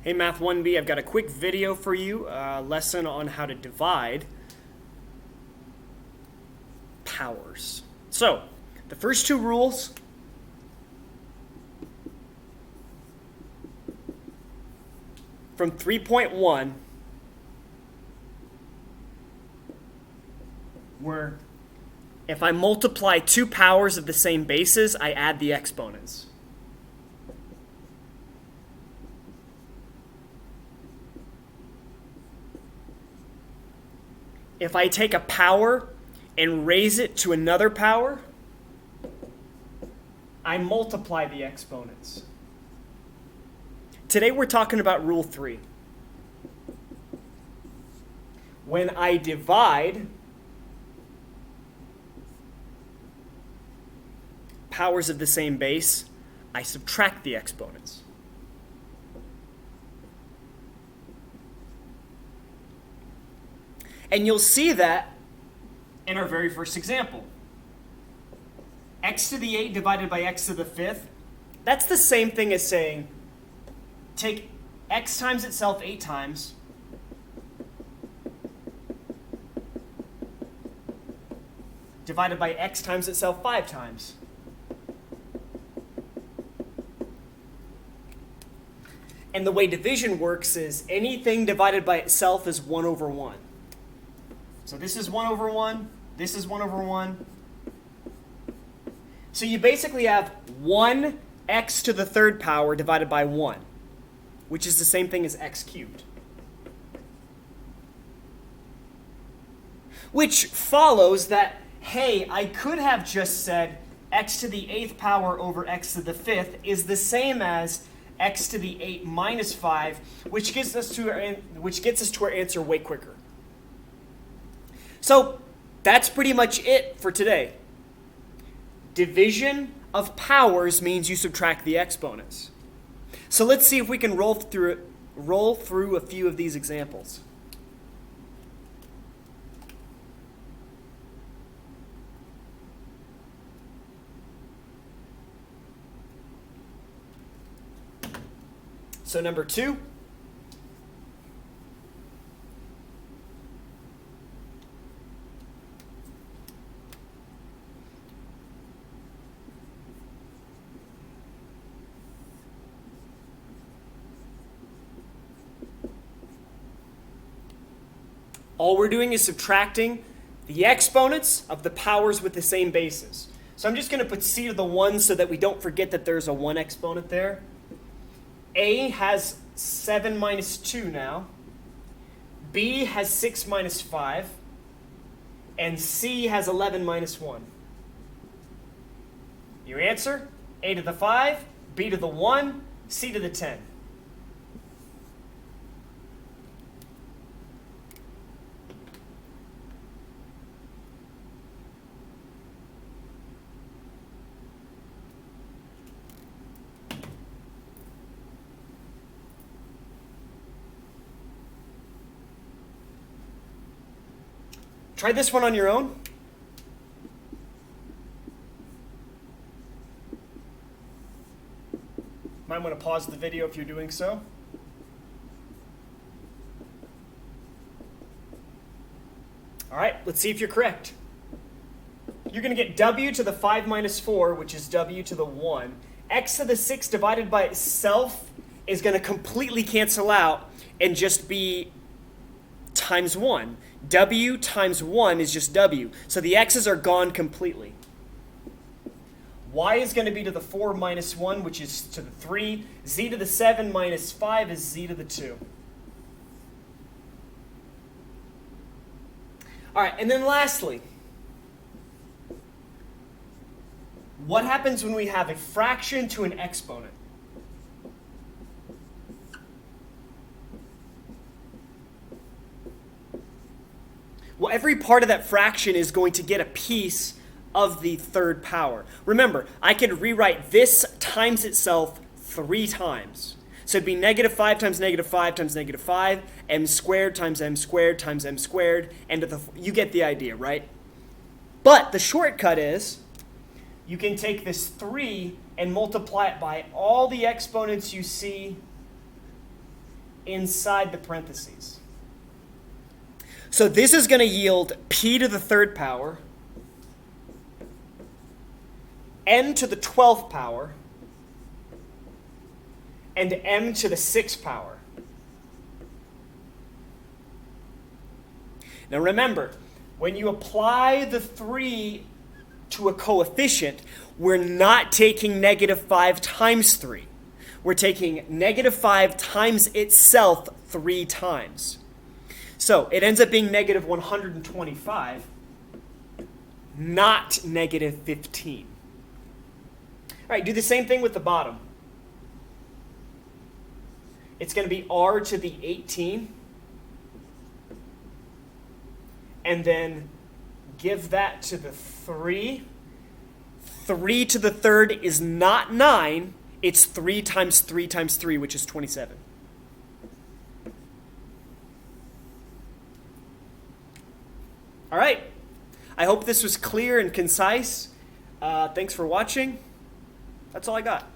Hey Math 1B, I've got a quick video for you, a lesson on how to divide powers. So, the first two rules, from 3.1 were, if I multiply two powers of the same bases, I add the exponents. If I take a power and raise it to another power, I multiply the exponents. Today we're talking about Rule 3. When I divide powers of the same base, I subtract the exponents. And you'll see that in our very first example. X to the 8 divided by x to the 5th, that's the same thing as saying take x times itself 8 times divided by x times itself 5 times. And the way division works is anything divided by itself is 1 over 1. So this is 1 over 1, this is 1 over 1. So you basically have 1x to the third power divided by 1, which is the same thing as x cubed. Which follows that, hey, I could have just said x to the 8th power over x to the 5th is the same as x to the 8 minus 5, which gets us to our answer way quicker. So that's pretty much it for today. Division of powers means you subtract the exponents. So let's see if we can roll through a few of these examples. So number 2. All we're doing is subtracting the exponents of the powers with the same bases. So I'm just going to put c to the 1 so that we don't forget that there's a 1 exponent there. A has 7 minus 2 now. B has 6 minus 5. And C has 11 minus 1. Your answer? A to the 5, B to the 1, C to the 10. Try this one on your own. Might want to pause the video if you're doing so. All right, let's see if you're correct. You're going to get w to the 5 minus 4, which is w to the 1. X to the 6 divided by itself is going to completely cancel out and just be times 1. W times 1 is just w. So the x's are gone completely. Y is going to be to the 4 minus 1, which is to the 3. Z to the 7 minus 5 is z to the 2. All right, and then lastly, what happens when we have a fraction to an exponent? Well, every part of that fraction is going to get a piece of the third power. Remember, I could rewrite this times itself 3 times. So it'd be negative 5 times negative 5 times negative 5, m squared times m squared times m squared, and you get the idea, right? But the shortcut is you can take this 3 and multiply it by all the exponents you see inside the parentheses. So this is going to yield p to the third power, n to the 12th power, and m to the 6th power. Now remember, when you apply the 3 to a coefficient, we're not taking negative 5 times 3. We're taking negative 5 times itself 3 times. So it ends up being negative 125, not negative 15. All right, do the same thing with the bottom. It's going to be r to the 18. And then give that to the 3. 3 to the third is not 9. It's 3 times 3 times 3, which is 27. All right. I hope this was clear and concise. Thanks for watching. That's all I got.